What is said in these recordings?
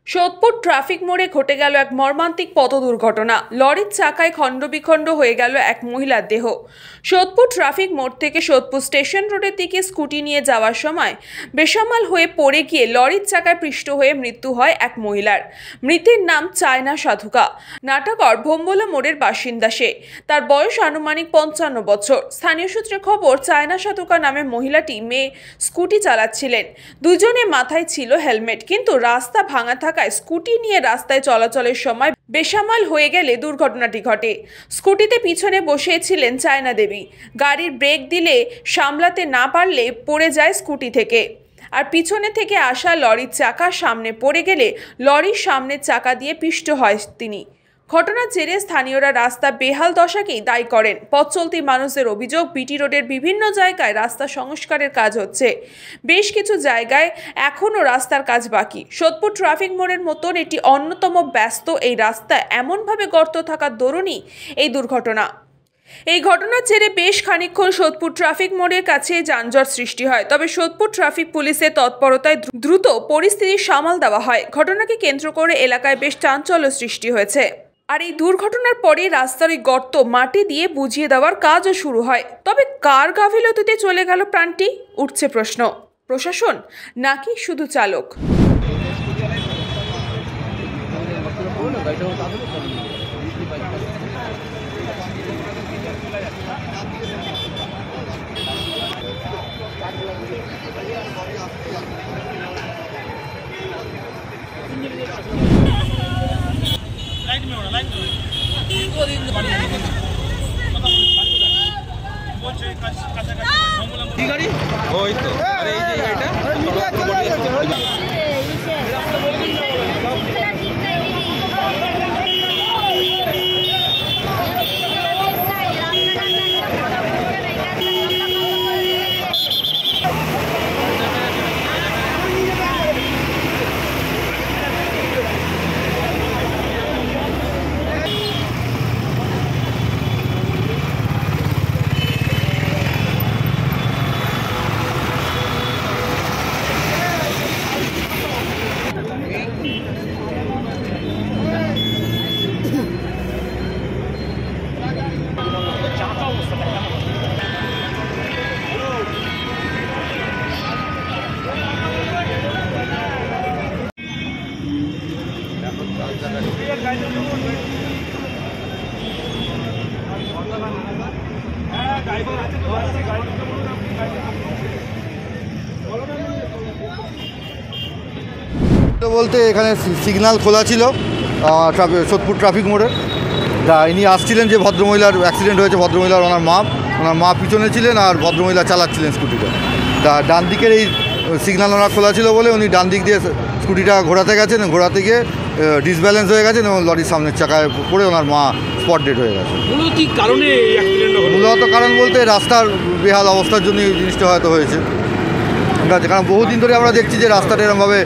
Sodepur traffic মোড়ে ঘটে গেল এক মর্মান্তিক পথ দুর্ঘটনা। লরির চাকায় খণ্ডবিখণ্ড হয়ে গেল এক মহিলার দেহ। সোদপুর ট্রাফিক মোড় থেকে সোদপুর স্টেশন রোডের দিকে স্কুটি নিয়ে যাওয়ার সময় বেসামাল হয়ে পড়ে গিয়ে লরির চাকায় পৃষ্ঠ হয়ে মৃত্যু হয় এক মহিলার। মৃতের নাম চায়না সাধুকা। নাটাগড় ভোম্বলা মোড়ের বাসিন্দা সে। তার বয়স আনুমানিক 55 বছর। স্থানীয় সূত্রে খবর, চায়না সাধুকা নামে মহিলাটি মেয়ে স্কুটি চালাচ্ছিলেন। দুজনে মাথায় ছিল হেলমেট, কিন্তু রাস্তা ভাঙা স্কুটি নিয়ে রাস্তায় চলাচলের সময় বেসামাল হয়ে গেলে দুর্ঘটনাটি ঘটে। স্কুটিতে পিছনে বসেছিলেন চায়না দেবী। গাড়ির ব্রেক দিলে সামলাতে না পারলে পড়ে যায় স্কুটি থেকে। আর পিছনে থেকে আসা লরির চাকা সামনে পড়ে গেলে লরির সামনের চাকা দিয়ে পিষ্ট হয় তিনি। ঘটনার জেরে স্থানীয়রা রাস্তা বেহাল দশাকেই দায়ী করেন। পথ চলতি মানুষদের অভিযোগ, বিটি রোডের বিভিন্ন জায়গায় রাস্তা সংস্কারের কাজ হচ্ছে, বেশ কিছু জায়গায় এখনও রাস্তার কাজ বাকি। সোদপুর ট্রাফিক মোড়ের মতন এটি অন্যতম ব্যস্ত এই রাস্তা এমনভাবে গর্ত থাকার দরুনই এই দুর্ঘটনা। এই ঘটনার জেরে বেশ খানিকক্ষণ সোদপুর ট্রাফিক মোড়ের কাছে যানজট সৃষ্টি হয়। তবে সোদপুর ট্রাফিক পুলিশের তৎপরতায় দ্রুত পরিস্থিতি সামাল দেওয়া হয়। ঘটনাকে কেন্দ্র করে এলাকায় বেশ চাঞ্চল্য সৃষ্টি হয়েছে। আর এই দুর্ঘটনার পরে রাস্তার ওই গর্ত মাটি দিয়ে বুঝিয়ে দেওয়ার কাজও শুরু হয়। তবে কার গাফিলতিতে চলে গেল প্রাণটি, উঠছে প্রশ্ন। প্রশাসন নাকি শুধু চালক? বলতে এখানে সিগন্যাল খোলা ছিল সোদপুর ট্রাফিক মোড়ে। ইনি আসছিলেন যে ভদ্রমহিলার অ্যাক্সিডেন্ট হয়েছে, ওনার মা পিছনে ছিলেন আর ভদ্রমহিলা চালাচ্ছিলেন স্কুটিটা। ডান দিকের এই সিগন্যাল ওনার খোলা ছিল বলে উনি ডান দিক দিয়ে স্কুটিটা ঘোরাতে গেছেন, ঘোরাতে গিয়ে ডিসব্যালেন্স হয়ে গেছেন এবং লরির সামনের চাকায় পড়ে ওনার মা স্পট ডেড হয়ে গেছে। মূলত কারণ বলতে রাস্তার বেহাল অবস্থার জন্য এই জিনিসটা হয়তো হয়েছে। কারণ বহুদিন ধরে আমরা দেখছি যে রাস্তাটা এরকমভাবে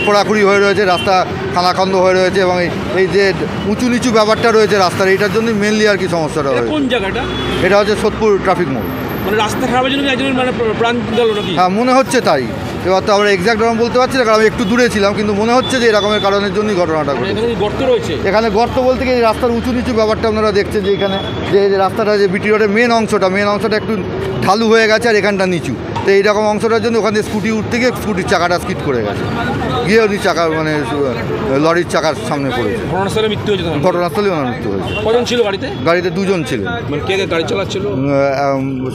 খোঁড়াখুড়ি হয়ে রয়েছে, রাস্তা খানাখন্দ হয়ে রয়েছে এবং এই যে উঁচু নিচু ব্যাপারটা রয়েছে রাস্তার, এইটার জন্যই মেনলি আর কি সমস্যাটা হয়েছে। কোন জায়গাটা? এটা হচ্ছে সোদপুর ট্রাফিক মোড়। মানে রাস্তা খারাপের জন্য একজন মানে প্রাণ গেল নাকি? হ্যাঁ, মনে হচ্ছে তাই। এবার তো আমরা এক্সাক্ট রকম বলতে পারছি না, কারণ আমি একটু দূরে ছিলাম, কিন্তু মনে হচ্ছে যে এরকমের কারণের জন্যই ঘটনাটা ঘটেছে। গর্ত রয়েছে এখানে। গর্ত বলতে গিয়ে রাস্তার উঁচু নিচু ব্যাপারটা আপনারা দেখছেন যে এখানে যে রাস্তাটা যে বিটি রোডের মেন অংশটা একটু ঢালু হয়ে গেছে আর এখানটা নিচু। তো এইরকম অংশটার জন্য ওখানে স্কুটি উঠতে গিয়ে স্কুটির চাকাটা স্কিড করে গেছে, গিয়ে উনি লরির চাকার সামনে পড়েছে। ঘটনাস্থলে মৃত্যু হয়েছে। ঘটনাস্থলে ওনার মৃত্যু হয়েছে। কজন ছিল গাড়িতে? গাড়িতে দুজন ছিলেন। কে গাড়ি চালাচ্ছিল?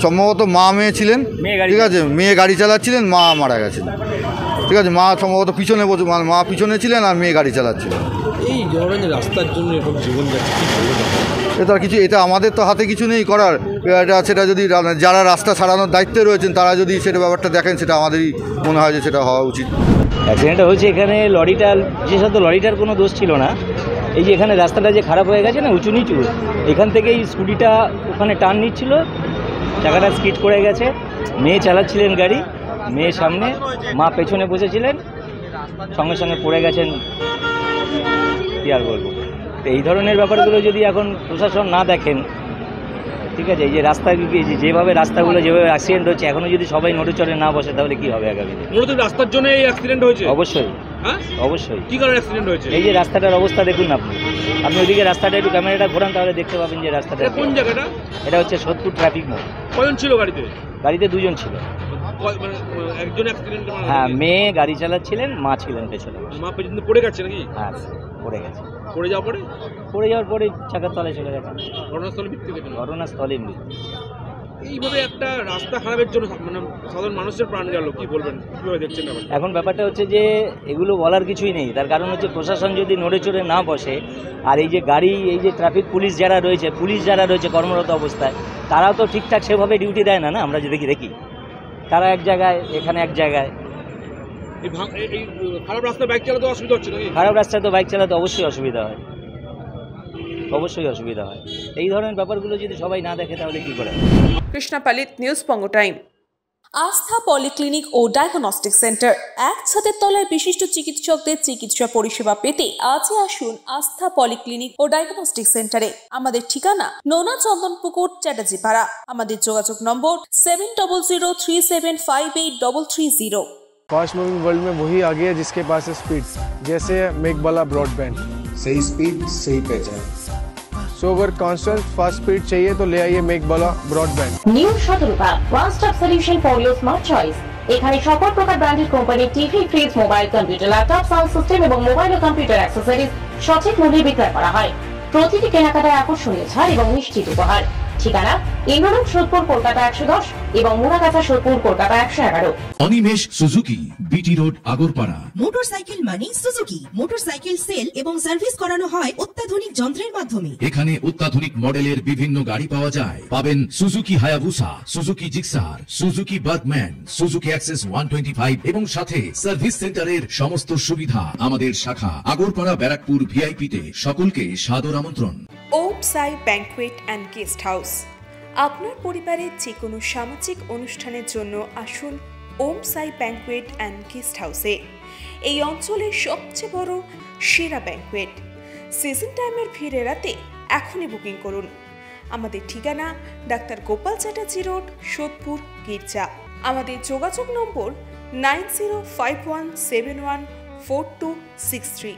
সম্ভবত মা মেয়ে ছিলেন। ঠিক আছে, মেয়ে গাড়ি চালাচ্ছিলেন, মা মারা গেছেন। ঠিক আছে, মা সম্ভবত পিছনে মা পিছনে ছিলেন আর মেয়ে গাড়ি চালাচ্ছিলেন। এই ধরনের রাস্তার জন্য এখন জীবন যাচ্ছে, এটা আমাদের তো হাতে কিছু নেই করার। সেটা যদি যারা রাস্তা সারানোর দায়িত্বে রয়েছেন তারা যদি সেটা ব্যাপারটা দেখেন, সেটা আমাদেরই মনে হয় যে সেটা হওয়া উচিত। অ্যাক্সিডেন্টটা হয়েছে এখানে বিশেষত লরিটার কোনো দোষ ছিল না। এই যে এখানে রাস্তাটা যে খারাপ হয়ে গেছে না, উঁচু নিচু, এখান থেকেই স্কুটিটা ওখানে টার্ন নিচ্ছিল, চাকাটা স্কিড করে গেছে। মেয়ে চালাচ্ছিলেন গাড়ি, মেয়ে সামনে, মা পেছনে বসেছিলেন, সঙ্গে সঙ্গে পড়ে গেছেন। কী আর বলবো, তো এই ধরনের ব্যাপারগুলো যদি এখন প্রশাসন না দেখেন, ঠিক আছে, এই যে যেভাবে রাস্তাগুলো যেভাবে অ্যাক্সিডেন্ট হচ্ছে, এখনও যদি সবাই নড়ে চড়ে না বসে, তাহলে কী হবে আগামীতে? মূলত রাস্তার জন্য এই অ্যাক্সিডেন্ট হয়েছে। অবশ্যই হ্যাঁ অবশ্যই। কি কারণে অ্যাক্সিডেন্ট হয়েছে? এই যে রাস্তাটার অবস্থা দেখুন না আপনি ওইদিকে রাস্তাটা একটু ক্যামেরাটা ঘোরান তাহলে দেখতে পাবেন যে রাস্তাটা এটা কোন জায়গাটা? এটা হচ্ছে সোদপুর ট্রাফিক মোড়। কজন ছিল গাড়িতে? গাড়িতে দুজন ছিল। মানে একজন অ্যাক্সিডেন্ট হ্যাঁ, মেয়ে গাড়ি চালাচ্ছিলেন, মা ছিলেন পেছনে। মা পেছন দিয়ে পড়ে গেছে নাকি? হ্যাঁ, পড়ে গেছে। পড়ে যাওয়ার পরে চাকার তলায় চলে গেছে। ঘটনাস্থলে মৃত্যু হয়েছে। ঘটনাস্থলে মৃত্যু। এইভাবে একটা রাস্তা খারাপের জন্য মানে সাধারণ মানুষের প্রাণ গেল, কি বলবেন, কিভাবে দেখছেন ব্যাপারটা? এখন ব্যাপারটা হচ্ছে যে এগুলো বলার কিছুই নেই, তার কারণ হচ্ছে প্রশাসন যদি নড়ে চড়ে না বসে, আর এই যে গাড়ি, এই যে ট্রাফিক পুলিশ যারা রয়েছে কর্মরত অবস্থায়, তারাও তো ঠিকঠাক সেভাবে ডিউটি দেয় না। আমরা যে দেখি তারা এক জায়গায়, এখানে এক জায়গায়। এই খারাপ রাস্তায় বাইক চালাতে অসুবিধা হচ্ছে নাকি? খারাপ রাস্তায় তো বাইক চালাতে অবশ্যই অসুবিধা হয়। এই ধরনের ব্যাপারগুলো যদি সবাই না দেখে তাহলে কি করে? কৃষ্ণা পালিত, নিউজ পঙ্গো টাইম। আস্থা পলিক্লিনিক ও ডায়াগনস্টিক সেন্টার, এক ছাদের তলায় বিশিষ্ট চিকিৎসকদের চিকিৎসা পরিষেবা পেতে আজই আসুন আস্থা পলিক্লিনিক ও ডায়াগনস্টিক সেন্টারে। আমাদের ঠিকানা নোনা চন্দনপুকুর, চ্যাটার্জিপাড়া। আমাদের যোগাযোগ নম্বর 7003758330। फास्ट मूविंग वर्ल्ड में वही आगे है जिसके पास है स्पीड, जैसे मेघबाला ब्रॉडबैंड। सही स्पीड सही पहचान। सो अगर कांस्टेंट फास्ट स्पीड चाहिए तो ले आइए Meghbala broadband. New Shatarupa one stop solution for your smart choice. এখানে সকল প্রকার ব্র্যান্ডেড কোম্পানির TV, fridge, mobile, computer, laptop, sound system এবং মোবাইল ও কম্পিউটার অ্যাক্সেসরিজ সঠিক মূল্যে বিক্রয় করা হয়। প্রতিটি কেনাকাটায় আকর্ষণীয় ছাড় এবং নিশ্চিত উপহার। ঠিকানা ইন্দ্রনগর, সোদপুর, কলকাতা 110 এবং Muragachha, Sodepur, Kolkata 111। Animesh Suzuki, BT road, Agarpara. Motorcycle মানে সুজুকি। মোটরসাইকেল সেল এবং সার্ভিস করানো হয় অত্যাধুনিক যন্ত্রের মাধ্যমে। এখানে অত্যাধুনিক মডেলের বিভিন্ন গাড়ি পাওয়া যায়। পাবেন Suzuki Hayabusa, Suzuki Gixxer, Suzuki Bergman, Suzuki access 125 এবং সাথে সার্ভিস সেন্টারের সমস্ত সুবিধা। আমাদের শাখা আগরপাড়া, ব্যারাকপুর ভিআইপিতে। সকলকে সাদর আমন্ত্রণ। ওম সাই ব্যাংকুয়েট অ্যান্ড গেস্ট হাউস। আপনার পরিবারের যে কোনো সামাজিক অনুষ্ঠানের জন্য আসুন ওম সাই ব্যাংকুয়েট অ্যান্ড গেস্ট হাউসে। এই অঞ্চলের সবচেয়ে বড় সেরা ব্যাংকুয়েট। সিজন টাইমের ভিড় এড়াতে এখনই বুকিং করুন। আমাদের ঠিকানা ডাক্তার গোপাল চ্যাটার্জি রোড, সোদপুর, গির্জা। আমাদের যোগাযোগ নম্বর 9051714263।